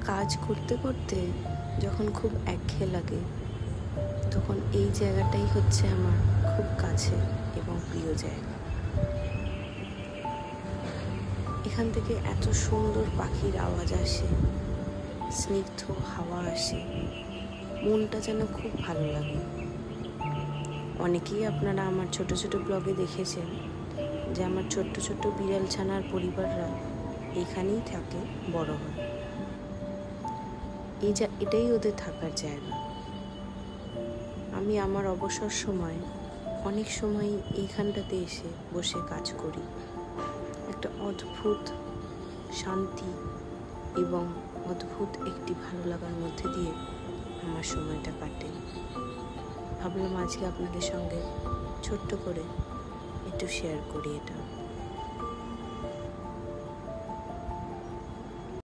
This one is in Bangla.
কাজ করতে করতে যখন খুব একঘেয়ে লাগে, তখন এই জায়গাটাই হচ্ছে আমার খুব কাছে এবং প্রিয় জায়গা। এখান থেকে এত সুন্দর পাখির আওয়াজ আসে, স্নিগ্ধ হাওয়া আসে, মনটা যেন খুব ভালো লাগে। অনেকেই আপনারা আমার ছোট ছোট ব্লগে দেখেছেন যে আমার ছোট্ট ছোট্ট বিড়াল ছানার পরিবাররা এখানেই থাকে, বড় হয়। এটাই ওদের থাকার জায়গা। আমি আমার অবসর সময় অনেক সময় এইখানটাতে এসে বসে কাজ করি। একটা অদ্ভুত শান্তি এবং অদ্ভুত একটি ভালো লাগার মধ্যে দিয়ে আমার সময়টা কাটে। ভাবলাম আজকে আপনাদের সঙ্গে ছোট্ট করে একটু শেয়ার করি এটা।